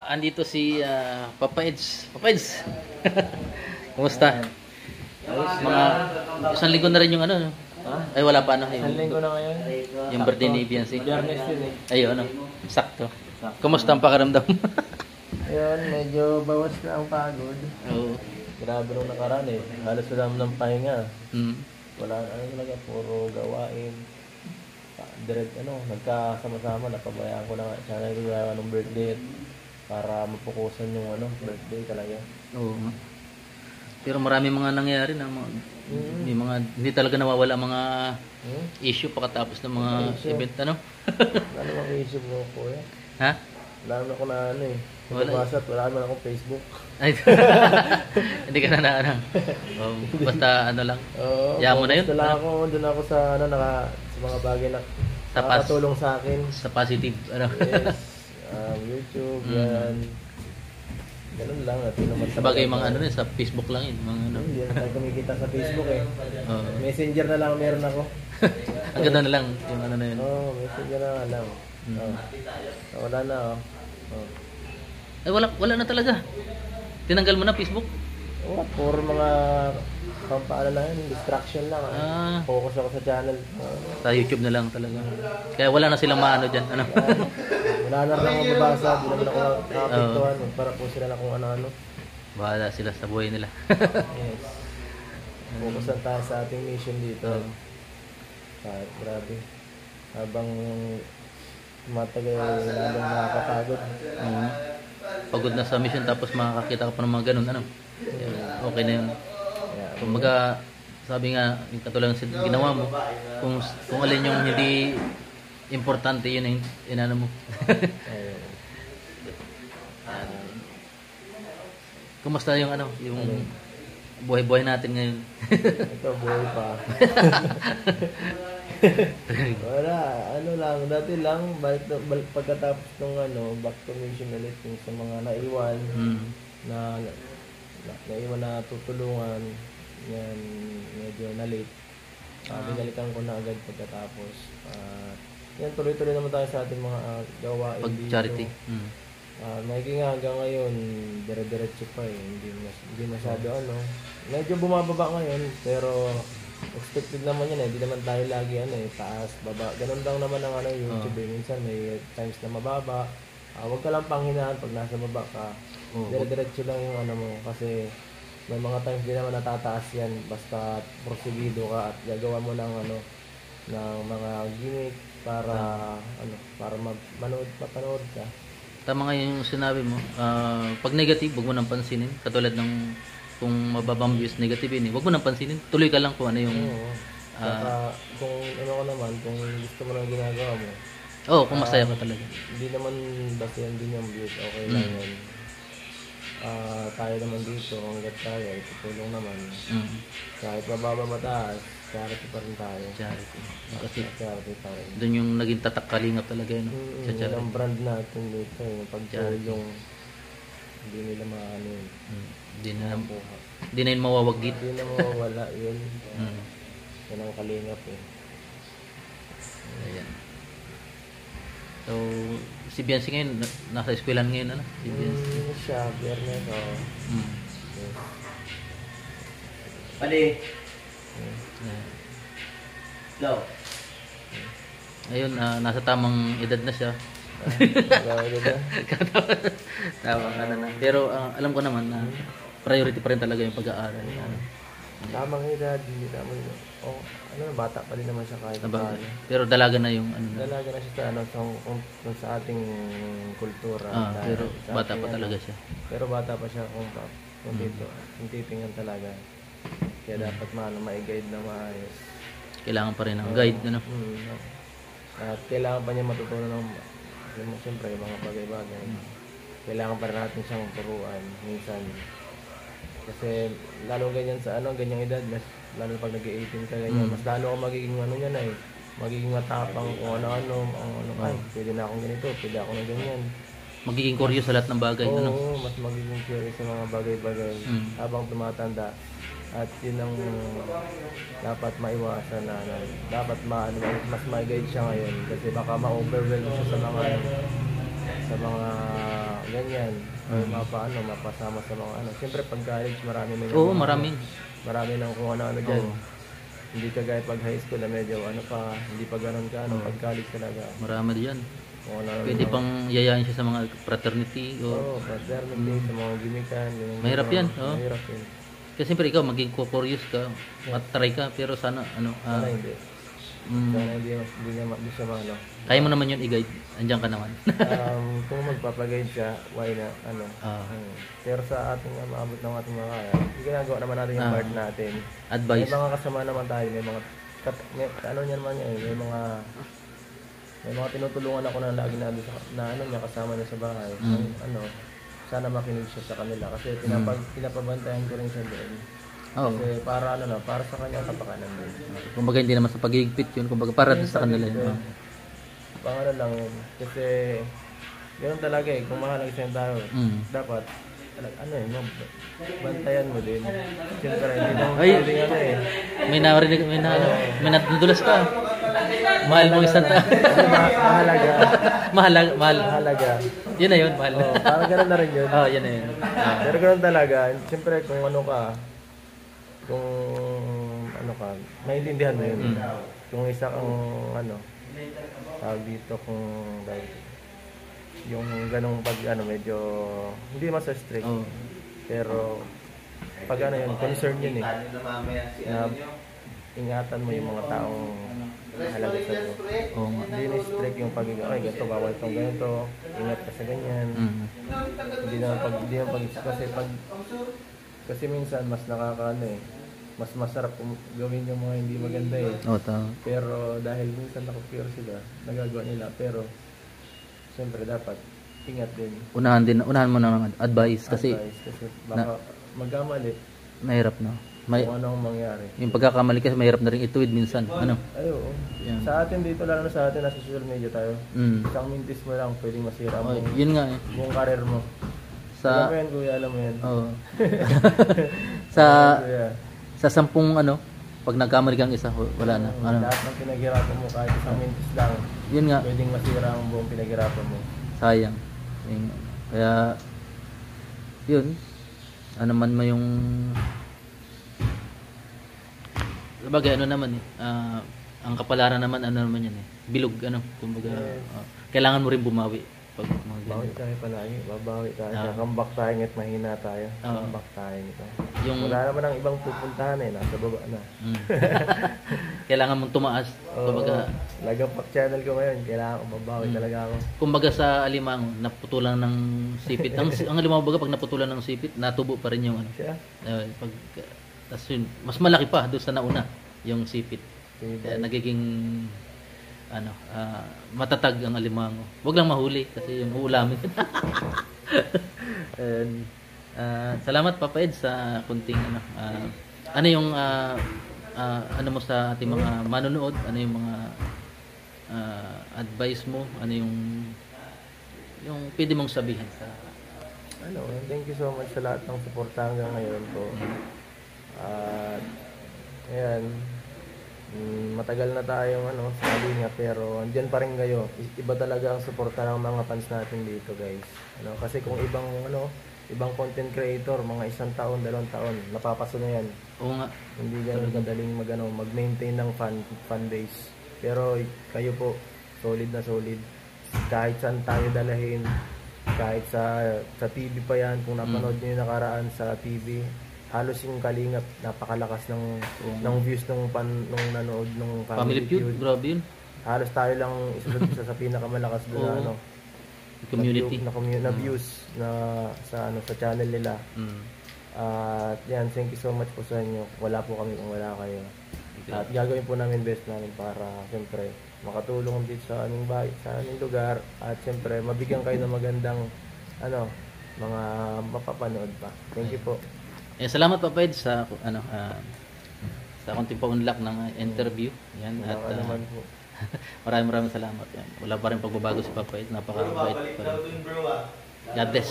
Andito si Papa Eds. Papa Eds. Kumusta? Mga isang linggo na rin yung ano. Ha? Ay wala pa ano Isang linggo na ngayon. yung birthday ni Biancy. Biyernes din eh. Ayun ano. Sakto. Kumusta ang pakaramdam? Ayun, medyo bawas na ang pagod. Oo. Grabe nung nakaraan eh. Halos wala mo ng pahinga. Mm. Wala ano talaga, puro gawain. Direct nagkasama-sama. Napabayaan ko na nga. Sana yung gawa ng birthday para mapukusan yung birthday talaga. Oo. Pero marami mga nangyayari na may mga hindi talaga nawawala mga issue pagkatapos ng mga event ano. Ano ang issue mo kuya? Ha? Wala naman ako na Wala. Nabasa at wala naman akong Facebook. Ay, hindi ka na ano. Basta ano lang. Oo. Kaya mo na yun. Doon ako sa sa mga bagay na Tapas. nakatulong sa akin. Sa positive ano. Yes. YouTube, yan. Ganun lang. At yun naman Sa bagay mga ano rin, sa Facebook lang yun. Mga ano. Hindi na tayo kumikita sa Facebook eh. Oo. Messenger na lang meron ako. Ang ganda na lang yung ano na yun. Messenger na lang. Wala na Ay wala na talaga. Tinanggal mo na Facebook? Puro mga pampaala lang yun. Distraction lang. Focus ako sa channel. Sa YouTube na lang talaga. Kaya wala na silang maano dyan. Ano? Wala na lang ako mabasa. Di naman ako nakapiktuhan. Para po sila na kung ano-ano. Bahala sila sa buhay nila. Yes. Focusan tayo sa ating mission dito. Kahit grabe. Habang matagal lalong nakakapagod. Pagod na sa mission tapos makakakita ka pa ng mga ganun. Ano? Okay na yun. Kumbaga, sabi nga, yung katulad ng ginawa mo, kung alin yung hindi importante, yun yung inano mo. Kumusta yung yung buhay-buhay natin ngayon? Ito, buhay pa. Wala, lang, dati lang, balik pagkatapos ng back to mission ulit, yung sa mga naiwan, naiwan na tutulungan, yan, medyo na-late. Binalikan ko na agad pagkatapos. Yan, tuloy-tuloy naman tayo sa ating mga gawain. Pag-charity. Maigi nga hanggang ngayon, dire-diretso pa eh. Hindi masyado Medyo bumababa ngayon, pero expected naman yan eh. Hindi naman tayo lagi taas, baba. Ganun lang naman ang YouTube eh. Minsan may times na mababa. Huwag ka lang panghinaan pag nasa baba ka. Dire-diretso lang yung mo. Kasi may mga times din naman natataas yan. Basta porsigido ka at gagawa mo ng ng mga gimmick para para mapanood ka. Tama nga yung sinabi mo. Pag negative, huwag mo nang pansinin. Katulad ng kung mababang views negative yun, huwag mo nang pansinin. Tuloy ka lang kung ano yung... Saka kung kung gusto mo na ginagawa mo. Kung masaya ka talaga. Hindi naman basta yan din yung views. Okay lang yan. Tayo naman dito, hanggat tayo, itutulong naman. Kahit mababa mataas, charity pa rin tayo. Charity. Kasi charity pa rin. doon yung naging tatak kalingap talaga yun. Sa charity. Yung brand natin dito, yung pagtulong, hindi nila maano yun. Hindi na yun mawawagit. Hindi na mawawala yun. Yan ang kalingap eh. Ayan. So, si Biancy ngayon, nasa eskwelahan ngayon, Si Biancy. Siya, Biyernes, Yes. Pali. Go. Ayun, nasa tamang edad na siya. Tama na. Pero alam ko naman na priority pa rin talaga yung pag-aaral. Tamang edad, hindi naman bata pa rin naman siya kahit paano. Pero dalaga na yung Dalaga na siya sa ating kultura. Pero bata pa talaga siya. Pero bata pa siya kung titingnan talaga. Kaya dapat ma-guide na maayos. Kailangan pa rin ng guide, At kailangan pa niya matutunan siyempre mga bagay-bagay. Kailangan pa rin natin siyang turuan minsan. Kasi lalo ganyan sa ganyang edad, lalo pag nag-18 ka ganyan, mas lalo ka magiging magiging matapang kung ano-ano, pwede na akong ganito, pwede ako na ganyan. Magiging curious sa lahat ng bagay. Mas magiging curious sa mga bagay-bagay habang tumatanda. At yun ang dapat maiwasan na dapat mas ma-guide siya ngayon kasi baka ma-overwhelm siya sa mga ganyan. Mapasama sa mga ano. Siyempre pag college marami na yung Oo, mga- maraming. marami nang kung ano-ano dyan. Oo. Hindi kagaya pag high school na medyo ano pa, hindi pa ganun ka, ano, pag college talaga. Marami diyan. Kung ano, Pwede pang yayain siya sa mga fraternity o fraternity, sa mga gimikan. Mahirap yan, oo. Mahirap yun. kasi siyempre ikaw maging curious ka, matry ka, pero sana ano Sana hindi. mm, Sana hindi siya ano. kaya mo naman yun i-guide. Andiyan ka naman. Kung magpapag-guide siya, why na, ano. Ah. Pero sa ating maabot ng ating mga kaya, ginagawa naman natin yung part natin. Advice. May mga kasama naman tayo, ano niya naman yun, may mga tinutulungan ako na lagi na ano niya, kasama niya sa bahay. Ano, sana makinig siya sa kanila kasi pinapabantayan ko rin siya doon. Oo. Kasi para ano na, para sa kanya kapakanan din. Kumbaga hindi naman sa pagigpit yun, kumbaga para sa kanila yun. Pang ano lang yun. Kasi ganoon talaga eh, kung mahalaga sa'yo tayo, dapat ano eh, bantayan mo din. Siyempre, hindi mo pwedeng ano eh. May nadudulas ka. Mahal mo isang tao. Mahalaga. Mahal. Yun na yun, mahal. Parang ganoon na rin yun. Yun na yun. Pero ganoon talaga. Siyempre, kung ano ka, kung ano ka, maintindihan mo yun. Kung isa kang ano, tawag dito kung yung ganong pag ano medyo hindi mas strict. Pero pag ano yun, concern yun eh. Na ingatan mo yung mga taong halaga sa iyo. Hindi na strict yung pagiging, ay ganito, bawal itong ganito, ingat ka sa ganyan. Hindi na kasi minsan mas nakakaano eh. Mas masarap gawin yung mga hindi maganda eh. Tama. Pero dahil minsan nakapure sila, nagagawa nila. Pero siyempre dapat ingat din. Unahan mo na ng advice kasi baka magkamali. mahirap na. Kung ano ang mangyari. Yung pagkakamali kasi mahirap na rin ituwid minsan. Ano? Ay, oo. Yan. Sa atin dito, lalo na sa atin, nasa social media tayo. Isang mintis mo lang, pwedeng masira mo. Yun nga eh. Buong karir mo. Sa Alam mo yan, kuya, alam mo yan. Oo. sa Kuya. sa 10 ano, pag nagkamali kang isa, wala na. Ano? Lahat ng pinaghirapan mo, kahit isang mintis lang, Yun nga, pwedeng masira ang buong pinaghirapan mo. sayang. Yun. Kaya yun, ano man mo yung bagay ano naman eh, ang kapalaran naman ano naman yan eh, bilog ano, kumbaga kailangan mo rin bumawi pag mga Bawi ganyan. tayo palagi, babawi tayo. Kakambak tayo nga't mahina tayo. Kakambak tayo nito. Wala naman ang ibang pupuntahan eh, nasa baba na. Kailangan mong tumaas, kumbaga Lagapak channel ko ngayon, kailangan ko babawi talaga ako. kumbaga sa Alimango, naputulan ng sipit. ang Alimango baga pag naputulan ng sipit, natubo pa rin yung ano. Siya? Pag tas yun, mas malaki pa doon sa nauna yung sipit. Kaya nagiging ano, matatag ang Alimango. Huwag lang mahuli kasi yung uulamin. And, salamat Papa Ed sa kunting ano. Ano yung ano mo sa ating mga manonood? Ano yung mga advice mo? Ano yung pwede mong sabihin sa Thank you so much sa lahat ng suporta hanggang ngayon po. Ayan, matagal na tayong sa linya pero andyan pa rin kayo. Iba talaga ang suporta ng mga fans natin dito, guys. Kasi kung ibang content creator, mga 1 taon, 2 taon, napapaso na yan. Oo nga. Hindi ganun kadaling mag-maintain ng fan base. Pero kayo po, solid na solid. Kahit saan tayo dalahin, kahit sa TV pa yan, kung napanood nyo yung nakaraan sa TV, halos yung Kalingap, napakalakas ng views nung nanood ng Family Feud, grabe yun. Halos tayo lang isa sa pinakamalakas doon community na views sa channel nila. At yan, thank you so much po sa inyo. Wala po kami kung wala kayo. At gagawin po namin best namin para siyempre makatulong dito sa aming bahay, sa aming lugar, at siyempre mabigyan kayo ng magandang mga mapapanood pa. Thank you po. Salamat Papa Ed sa sa konting pa-unlock ng interview. Yan at maraming salamat. Yan. Wala pa rin pagbabago si Papa Ed. Napakabait pa rin. God bless.